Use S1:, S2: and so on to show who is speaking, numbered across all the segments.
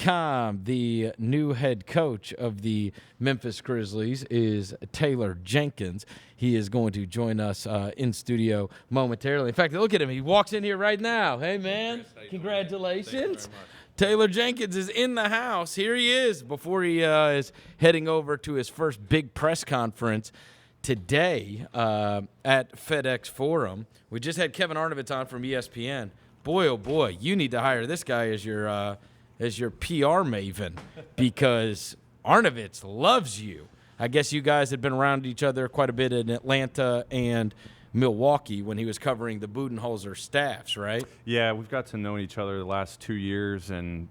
S1: FedExForum.com. The new head coach of the Memphis Grizzlies is Taylor Jenkins. He is going to join us in studio momentarily. In fact, look at him. He walks in here right now. Hey, man. Congratulations. Taylor Jenkins is in the house. Here he is before he is heading over to his first big press conference today at FedExForum. We just had Kevin Arnovitz on from ESPN. Boy, oh boy, you need to hire this guy as your PR maven because Arnovitz loves you. I guess you guys had been around each other quite a bit in Atlanta and Milwaukee when he was covering the Budenholzer staffs, right?
S2: Yeah, we've got to know each other the last 2 years, and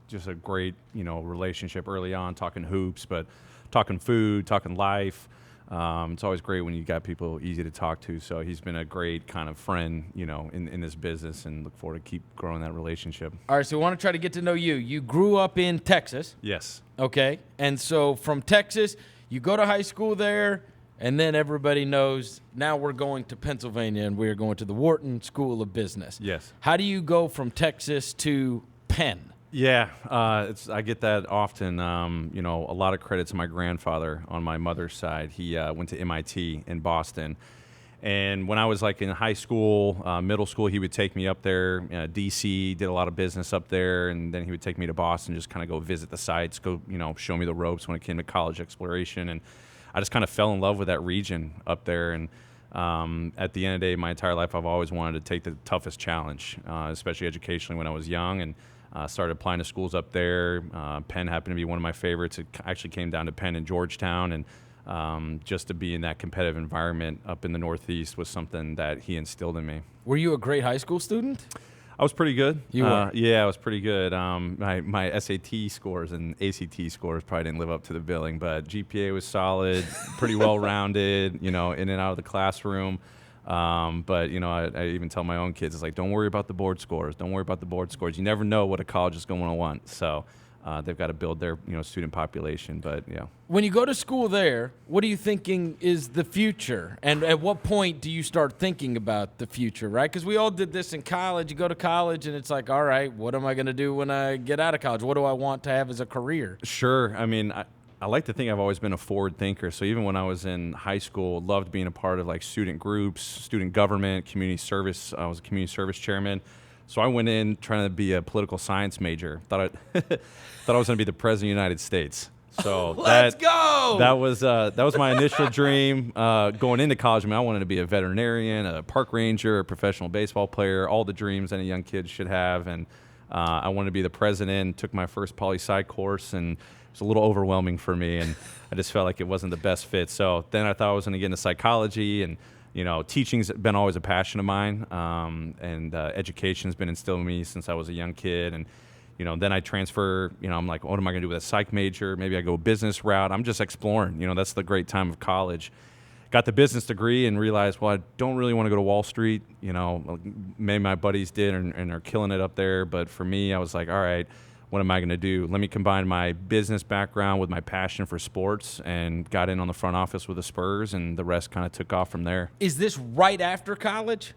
S2: just a great relationship early on, talking hoops, but talking food, talking life. It's always great when you got people easy to talk to. So he's been a great kind of friend, in this business, and look forward to keep growing that relationship.
S1: All right, so we want to try to get to know you. You grew up in Texas.
S2: Yes.
S1: Okay, and so from Texas, you go to high school there, and then everybody knows now we're going to Pennsylvania and we're going to the Wharton School of Business.
S2: Yes.
S1: How do you go from Texas to Penn?
S2: Yeah, I get that often. A lot of credit to my grandfather on my mother's side. He went to MIT in Boston. And when I was like in high school, middle school, he would take me up there. D.C., did a lot of business up there. And then he would take me to Boston, just kind of go visit the sites, go, show me the ropes when it came to college exploration. And I just kind of fell in love with that region up there. And at the end of the day, my entire life, I've always wanted to take the toughest challenge, especially educationally when I was young. And started applying to schools up there. Penn happened to be one of my favorites. It actually came down to Penn and Georgetown, and just to be in that competitive environment up in the Northeast was something that he instilled in me.
S1: Were you a great high school student?
S2: I was pretty good.
S1: You were?
S2: Yeah, I was pretty good. My SAT scores and ACT scores probably didn't live up to the billing, but GPA was solid, pretty well-rounded, in and out of the classroom. But I even tell my own kids, it's like, don't worry about the board scores. Don't worry about the board scores. You never know what a college is going to want. So they've got to build their student population. But yeah.
S1: When you go to school there, what are you thinking is the future? And at what point do you start thinking about the future, right? Because we all did this in college. You go to college and it's like, all right, what am I going to do when I get out of college? What do I want to have as a career?
S2: Sure. I mean, I like to think I've always been a forward thinker. So even when I was in high school, loved being a part of like student groups, student government, community service. I was a community service chairman. So I went in trying to be a political science major. Thought I was going to be the president of the United States. So
S1: Let's go!
S2: That was my initial dream going into college. I mean, I wanted to be a veterinarian, a park ranger, a professional baseball player, all the dreams any young kid should have. And I wanted to be the president. Took my first poli-sci course, and it was a little overwhelming for me, and I just felt like it wasn't the best fit. So then I thought I was going to get into psychology, and teaching's been always a passion of mine, and education's been instilled in me since I was a young kid. And then I transfer. I'm like, what am I going to do with a psych major? Maybe I go business route. I'm just exploring. That's the great time of college. Got the business degree and realized, well, I don't really want to go to Wall Street. Many of my buddies did and are killing it up there, but for me, I was like, all right. What am I going to do? Let me combine my business background with my passion for sports, and got in on the front office with the Spurs, and the rest kind of took off from there.
S1: Is this right after college?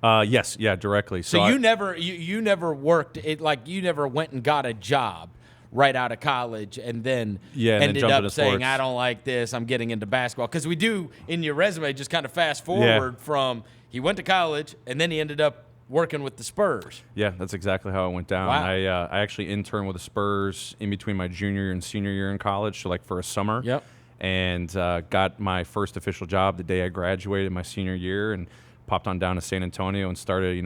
S2: Yes, yeah, directly.
S1: So you never worked it, like you never went and got a job right out of college and then ended up saying, sports. I don't like this, I'm getting into basketball. Because we do in your resume just kind of fast forward from he went to college and then he ended up working with the Spurs.
S2: Yeah, that's exactly how it went down.
S1: Wow.
S2: I actually interned with the Spurs in between my junior and senior year in college, so like for a summer.
S1: Yep.
S2: And got my first official job the day I graduated my senior year, and popped on down to San Antonio and started, a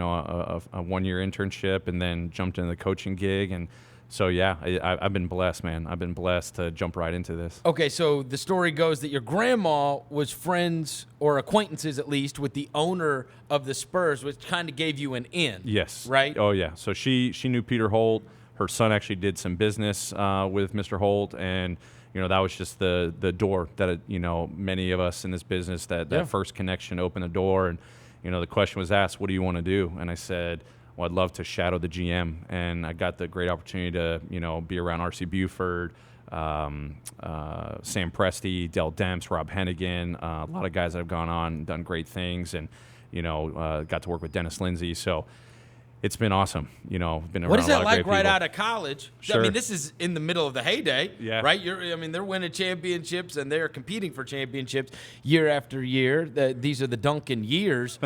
S2: 1-year internship, and then jumped into the coaching gig. And so, yeah, I've been blessed, man. I've been blessed to jump right into this.
S1: Okay, so the story goes that your grandma was friends, or acquaintances at least, with the owner of the Spurs, which kind of gave you an in.
S2: Yes.
S1: Right?
S2: Oh, yeah. So she knew Peter Holt. Her son actually did some business with Mr. Holt, and that was just the door that many of us in this business, that first connection opened the door. And the question was asked, what do you want to do? And I said, well, I'd love to shadow the GM, and I got the great opportunity to be around R.C. Buford, Sam Presti, Dell Demps, Rob Hennigan, a lot of guys that have gone on and done great things, and got to work with Dennis Lindsay. So It's been awesome. Been around
S1: What is
S2: a lot
S1: that
S2: of
S1: like
S2: great
S1: right
S2: people.
S1: out of college? I
S2: Sure.
S1: mean, this is in the middle of the heyday,
S2: Yeah.
S1: right? They're winning championships and they're competing for championships year after year. These are the Duncan years.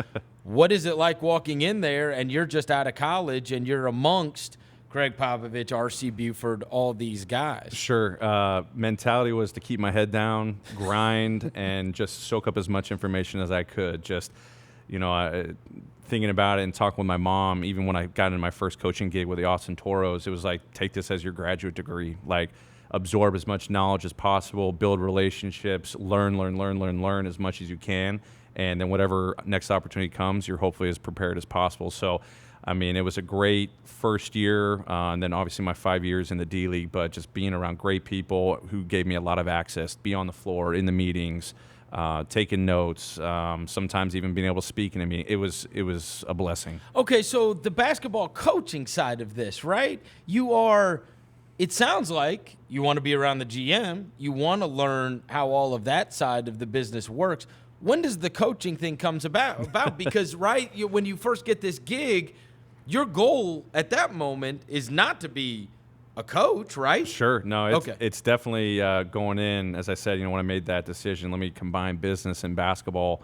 S1: What is it like walking in there and you're just out of college and you're amongst Gregg Popovich, R.C. Buford, all these guys?
S2: Sure. Mentality was to keep my head down, grind, and just soak up as much information as I could. Just, thinking about it and talking with my mom, even when I got in my first coaching gig with the Austin Toros, it was like, take this as your graduate degree. Like, absorb as much knowledge as possible, build relationships, learn as much as you can. And then whatever next opportunity comes, you're hopefully as prepared as possible. So, it was a great first year, and then obviously my 5 years in the D League, but just being around great people who gave me a lot of access, be on the floor, in the meetings, taking notes, sometimes even being able to speak in a meeting. It was a blessing.
S1: Okay, so the basketball coaching side of this, right? It sounds like you want to be around the GM. You want to learn how all of that side of the business works. When does the coaching thing comes about? Because, right, when you first get this gig, your goal at that moment is not to be a coach, right?
S2: Sure. No,
S1: Okay.
S2: It's definitely going in. As I said, when I made that decision, let me combine business and basketball.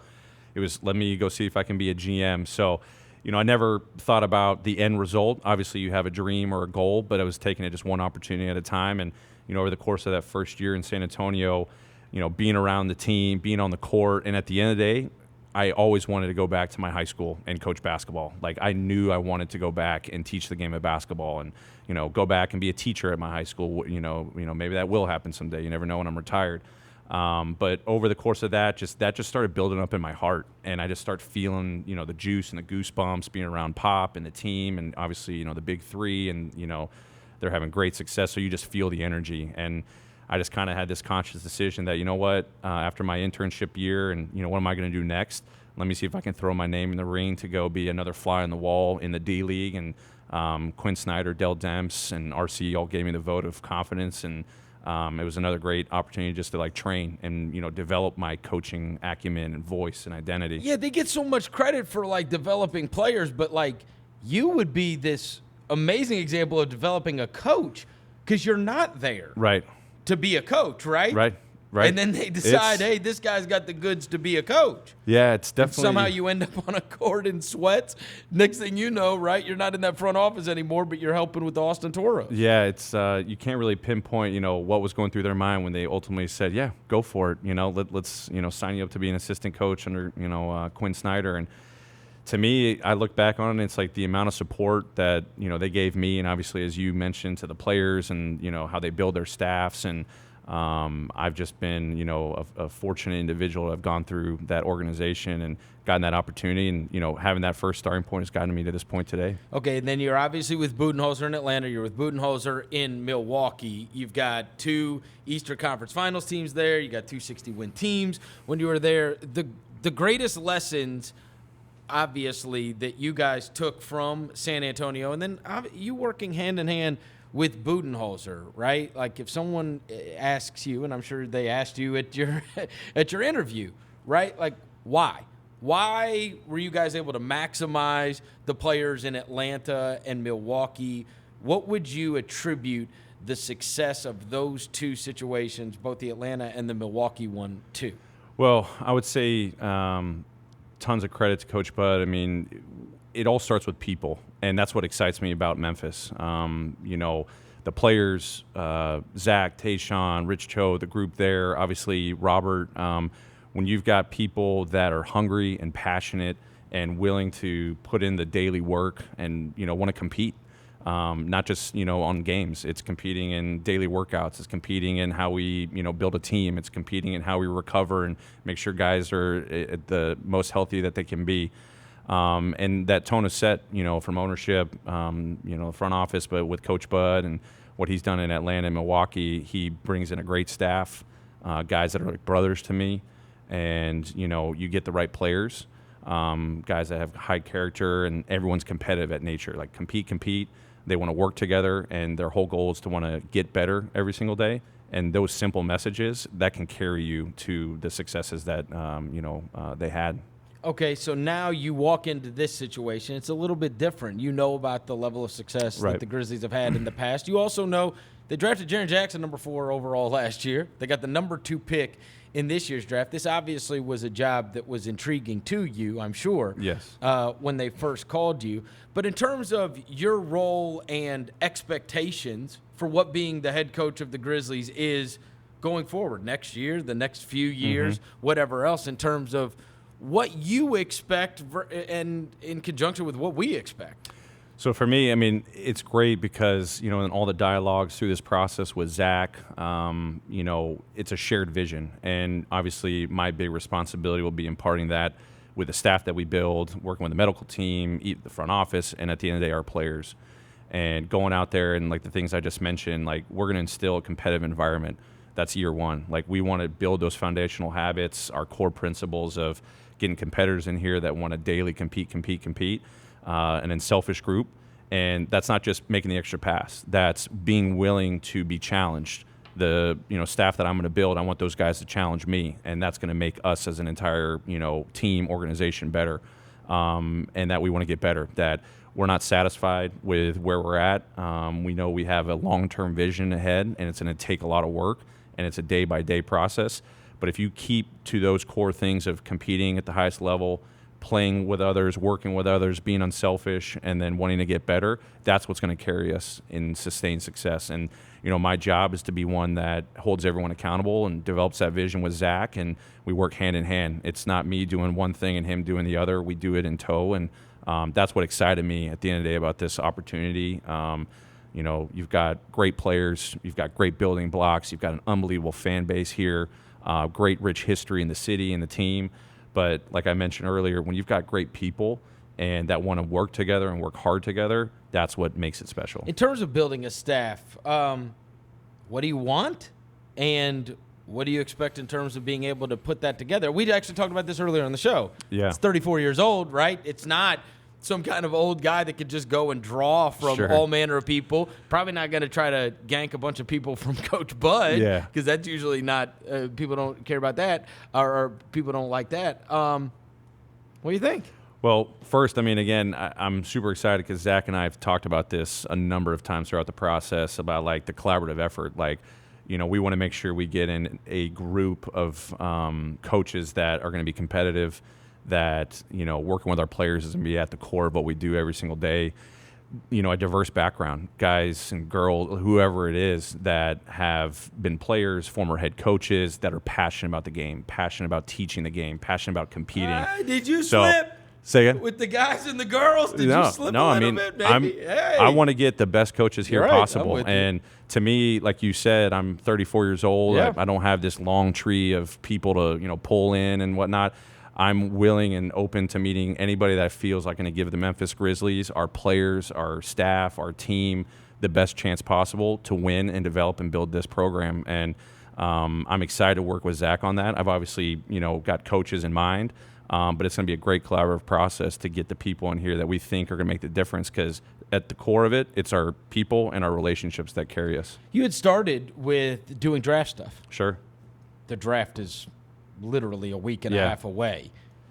S2: It was, let me go see if I can be a GM. So, I never thought about the end result. Obviously, you have a dream or a goal, but I was taking it just one opportunity at a time. And, over the course of that first year in San Antonio, being around the team, being on the court, and at the end of the day, I always wanted to go back to my high school and coach basketball. Like, I knew I wanted to go back and teach the game of basketball and, go back and be a teacher at my high school. Maybe that will happen someday. You never know when I'm retired. But over the course of that just started building up in my heart. And I just start feeling, the juice and the goosebumps being around Pop and the team and obviously, the big three and, they're having great success. So you just feel the energy. And I just kind of had this conscious decision that, after my internship year and, what am I going to do next? Let me see if I can throw my name in the ring to go be another fly on the wall in the D League. And Quinn Snyder, Dell Demps, and RC all gave me the vote of confidence. And it was another great opportunity just to train and, develop my coaching acumen and voice and identity.
S1: Yeah, they get so much credit for developing players, but you would be this amazing example of developing a coach because you're not there.
S2: Right.
S1: To be a coach, right?
S2: Right.
S1: And then they decide, hey, this guy's got the goods to be a coach.
S2: Yeah, it's definitely.
S1: And somehow you end up on a court in sweats. Next thing you know, right, you're not in that front office anymore, but you're helping with the Austin Toros.
S2: Yeah, it's you can't really pinpoint, what was going through their mind when they ultimately said, yeah, go for it. Let's sign you up to be an assistant coach under, Quinn Snyder. And to me, I look back on it, it's like the amount of support that, they gave me, and obviously, as you mentioned, to the players and, how they build their staffs. And I've just been, a fortunate individual to have gone through that organization and gotten that opportunity. And, having that first starting point has gotten me to this point today.
S1: Okay, and then you're obviously with Budenholzer in Atlanta. You're with Budenholzer in Milwaukee. You've got 2 Eastern Conference Finals teams there. You got 2 60-win teams when you were there. The greatest lessons, obviously, that you guys took from San Antonio, and then you working hand in hand with Budenholzer, right? Like if someone asks you, and I'm sure they asked you at your interview, right? Like why? Why were you guys able to maximize the players in Atlanta and Milwaukee? What would you attribute the success of those 2 situations, both the Atlanta and the Milwaukee one, to?
S2: Well, I would say tons of credit to Coach Bud. It all starts with people, and that's what excites me about Memphis. The players, Zach, Tayshaun, Rich Cho, the group there, obviously Robert. When you've got people that are hungry and passionate and willing to put in the daily work and, want to compete, not just, on games. It's competing in daily workouts. It's competing in how we, build a team. It's competing in how we recover and make sure guys are at the most healthy that they can be. And that tone is set, from ownership, the front office, but with Coach Bud and what he's done in Atlanta and Milwaukee, he brings in a great staff, guys that are like brothers to me. And, you get the right players, guys that have high character, and everyone's competitive at nature. Like compete. They want to work together, and their whole goal is to want to get better every single day. And those simple messages that can carry you to the successes that, they had.
S1: Okay, so now you walk into this situation. It's a little bit different. You know about the level of success
S2: Right.
S1: that the Grizzlies have had in the past. You also know they drafted Jaren Jackson number 4 overall last year. They got the number 2 pick in this year's draft. This obviously was a job that was intriguing to you, I'm sure,
S2: Yes.
S1: when they first called you. But in terms of your role and expectations for what being the head coach of the Grizzlies is going forward next year, the next few years, whatever else, in terms of what you expect and in conjunction with what we expect.
S2: So for me, I mean, it's great because, in all the dialogues through this process with Zach, it's a shared vision. And obviously my big responsibility will be imparting that with the staff that we build, working with the medical team, the front office, and at the end of the day, our players. And going out there and like the things I just mentioned, like we're going to instill a competitive environment. That's year one. Like we want to build those foundational habits, our core principles of getting competitors in here that want to daily compete, an unselfish group. And that's not just making the extra pass. That's being willing to be challenged. The staff that I'm going to build, I want those guys to challenge me, and that's going to make us as an entire team organization better. And that we want to get better. That we're not satisfied with where we're at. We know we have a long-term vision ahead, and it's going to take a lot of work, and it's a day-by-day process. But if you keep to those core things of competing at the highest level, playing with others, working with others, being unselfish, and then wanting to get better, that's what's going to carry us in sustained success. And, my job is to be one that holds everyone accountable and develops that vision with Zach, and we work hand in hand. It's not me doing one thing and him doing the other. We do it in tow, and that's what excited me at the end of the day about this opportunity. You've got great players, you've got great building blocks, you've got an unbelievable fan base here, great rich history in the city and the team. But like I mentioned earlier, when you've got great people and that want to work together and work hard together, that's what makes it special.
S1: In terms of building a staff, what do you want? And what do you expect in terms of being able to put that together? We actually talked about this earlier on the show.
S2: Yeah.
S1: It's 34 years old, right? It's not some kind of old guy that could just go and draw from all manner of people. Probably not going to try to gank a bunch of people from Coach Bud, because that's usually not people don't care about that, or people don't like that. What do you think?
S2: Well, first, I mean, again, I'm super excited because Zach and I have talked about this a number of times throughout the process about like the collaborative effort. Like, we want to make sure we get in a group of coaches that are going to be competitive, that, working with our players is going to be at the core of what we do every single day. A diverse background, guys and girls, whoever it is, that have been players, former head coaches, that are passionate about the game, passionate about teaching the game, passionate about competing.
S1: Did you slip?
S2: Say again?
S1: With the guys and the girls? Did you slip a little bit, maybe?
S2: I want to get the best coaches here possible. And
S1: you.
S2: To me, like you said, I'm 34 years old.
S1: Yeah.
S2: I don't have this long tree of people to pull in and whatnot. I'm willing and open to meeting anybody that feels like going to give the Memphis Grizzlies, our players, our staff, our team, the best chance possible to win and develop and build this program. And I'm excited to work with Zach on that. I've obviously, got coaches in mind, but it's going to be a great collaborative process to get the people in here that we think are going to make the difference, because at the core of it, it's our people and our relationships that carry us.
S1: You had started with doing draft stuff.
S2: Sure.
S1: The draft is literally a week and a half away.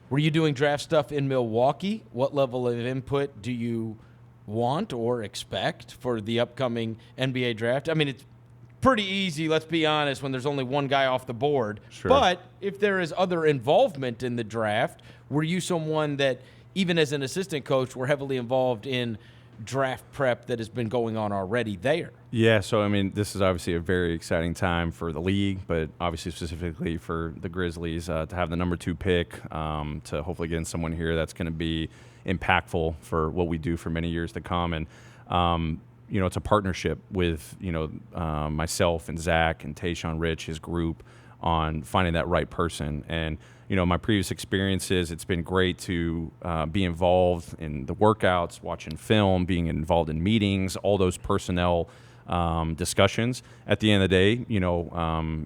S1: Were you doing draft stuff in Milwaukee? What level of input do you want or expect for the upcoming NBA draft? I mean, it's pretty easy, let's be honest, when there's only one guy off the board.
S2: Sure.
S1: But if there is other involvement in the draft, were you someone that, even as an assistant coach, were heavily involved in draft prep that has been going on already there?
S2: Yeah, so I mean, this is obviously a very exciting time for the league, but obviously specifically for the Grizzlies to have the number 2 pick, to hopefully get in someone here that's going to be impactful for what we do for many years to come. And it's a partnership with myself and Zach and Tayshaun Rich, his group, on finding that right person. And my previous experiences, it's been great to be involved in the workouts, watching film, being involved in meetings, all those personnel discussions. At the end of the day,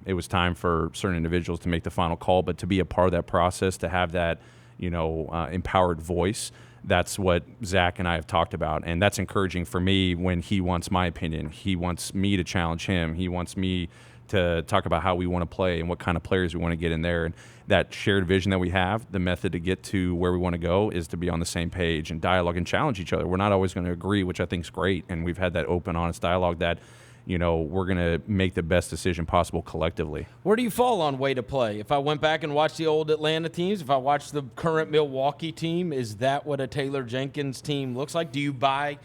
S2: it was time for certain individuals to make the final call, but to be a part of that process, to have that, empowered voice, that's what Zach and I have talked about. And that's encouraging for me when he wants my opinion. He wants me to challenge him. He wants me to talk about how we want to play and what kind of players we want to get in there. And that shared vision that we have, the method to get to where we want to go is to be on the same page and dialogue and challenge each other. We're not always going to agree, which I think is great. And we've had that open, honest dialogue that, we're going to make the best decision possible collectively.
S1: Where do you fall on way to play? If I went back and watched the old Atlanta teams, if I watched the current Milwaukee team, is that what a Taylor Jenkins team looks like? Do you buy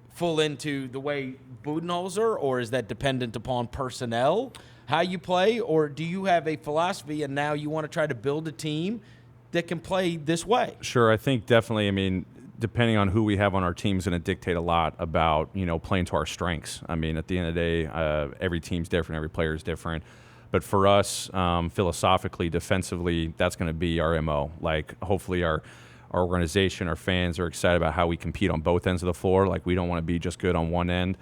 S1: full into the way Budenholzer, or is that dependent upon personnel, how you play, or do you have a philosophy and now you want to try to build a team that can play this way?
S2: Sure, I think definitely, depending on who we have on our team is going to dictate a lot about, playing to our strengths. At the end of the day, every team's different, every player is different. But for us, philosophically, defensively, that's going to be our MO. Like, hopefully our organization, our fans are excited about how we compete on both ends of the floor. Like, we don't want to be just good on one end.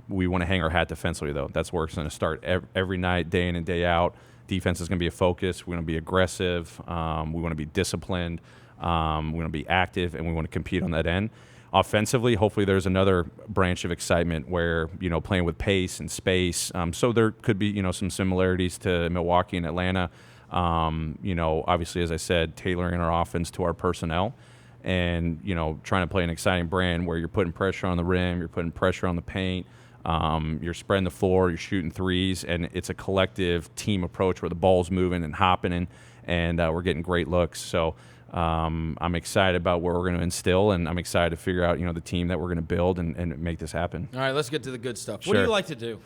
S2: We want to hang our hat defensively, though. That's where it's going to start every night, day in and day out. Defense is going to be a focus. We're going to be aggressive. We want to be disciplined. We want to be active, and we want to compete on that end. Offensively, hopefully there's another branch of excitement where, playing with pace and space. So there could be, some similarities to Milwaukee and Atlanta. Obviously, as I said, tailoring our offense to our personnel and, trying to play an exciting brand where you're putting pressure on the rim, you're putting pressure on the paint, you're spreading the floor, you're shooting threes, and it's a collective team approach where the ball's moving and hopping and we're getting great looks. So I'm excited about what we're going to instill, and I'm excited to figure out, the team that we're going to build and make this happen.
S1: All right, let's get to the good stuff.
S2: Sure.
S1: What do you like to do?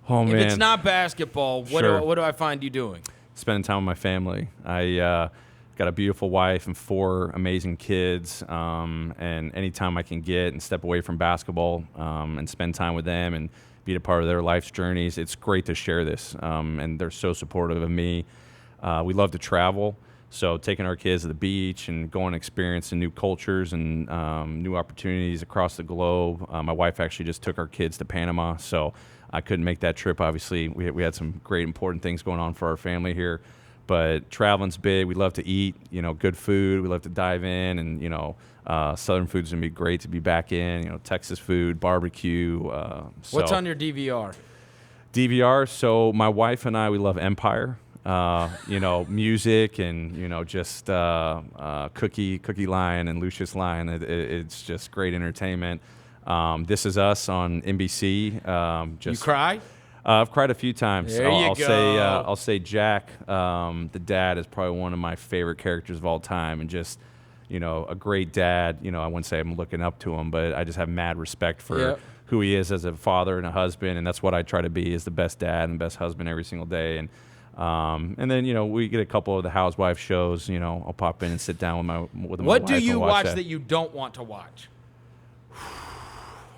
S2: Oh, man.
S1: If it's not basketball,
S2: Sure.
S1: what do I find you doing?
S2: Spending time with my family. I got a beautiful wife and 4 amazing kids, and anytime I can get and step away from basketball and spend time with them and be a part of their life's journeys, it's great to share this, and they're so supportive of me. We love to travel. So taking our kids to the beach and going and experiencing new cultures and new opportunities across the globe. My wife actually just took our kids to Panama, so I couldn't make that trip. Obviously, we had some great important things going on for our family here. But traveling's big. We love to eat, good food. We love to dive in, and, Southern food's going to be great to be back in, Texas food, barbecue.
S1: What's on your DVR?
S2: DVR, so my wife and I, we love Empire. Music and, just Cookie Lion and Lucius Lion. It's just great entertainment. This Is Us on NBC.
S1: You cry?
S2: I've cried a few times.
S1: There you go.
S2: I'll say Jack, the dad, is probably one of my favorite characters of all time, and just, a great dad. I wouldn't say I'm looking up to him, but I just have mad respect for who he is as a father and a husband, and that's what I try to be, is the best dad and best husband every single day. And then, we get a couple of the housewife shows. I'll pop in and sit down with my wife.
S1: What do you watch that you don't want to watch?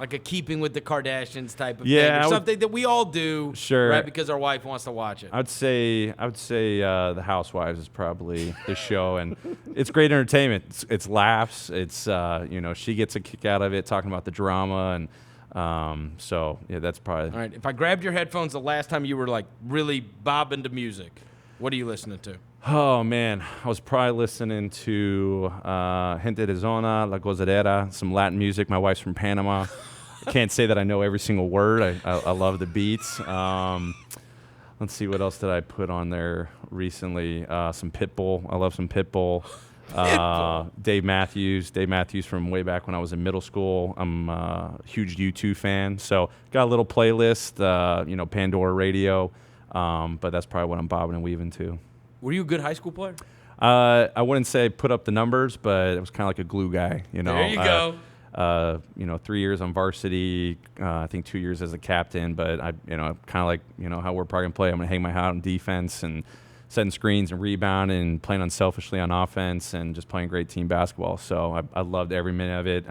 S1: Like a Keeping with the Kardashians type of thing, or something that we all do,
S2: sure,
S1: right? Because our wife wants to watch it.
S2: I would say The Housewives is probably the show, and it's great entertainment. It's laughs. It's she gets a kick out of it, talking about the drama, and so that's probably.
S1: All right. If I grabbed your headphones the last time you were like really bobbing to music, what are you listening to?
S2: Oh, man. I was probably listening to Gente de Zona, La Gozadera, some Latin music. My wife's from Panama. I can't say that I know every single word. I love the beats. Let's see, what else did I put on there recently? Some Pitbull. I love some Pitbull. Dave Matthews from way back when I was in middle school. I'm a huge U2 fan. So got a little playlist, Pandora Radio. But that's probably what I'm bobbing and weaving to.
S1: Were you a good high school player?
S2: I wouldn't say put up the numbers, but it was kind of like a glue guy.
S1: There you go.
S2: 3 years on varsity, I think 2 years as a captain. But I, kind of like how we're probably gonna play. I'm gonna hang my hat on defense and setting screens and rebounding and playing unselfishly on offense and just playing great team basketball. So I loved every minute of it.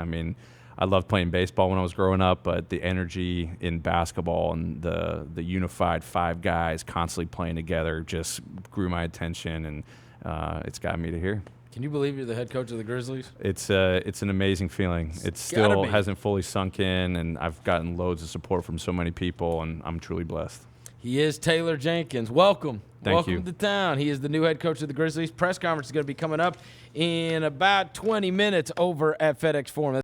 S2: I loved playing baseball when I was growing up, but the energy in basketball and the unified 5 guys constantly playing together just grew my attention, and it's got me to here.
S1: Can you believe you're the head coach of the Grizzlies?
S2: It's an amazing feeling. It still hasn't fully sunk in, and I've gotten loads of support from so many people, and I'm truly blessed.
S1: He is Taylor Jenkins. Welcome.
S2: Thank you.
S1: Welcome to town. He is the new head coach of the Grizzlies. Press conference is going to be coming up in about 20 minutes over at FedExForum.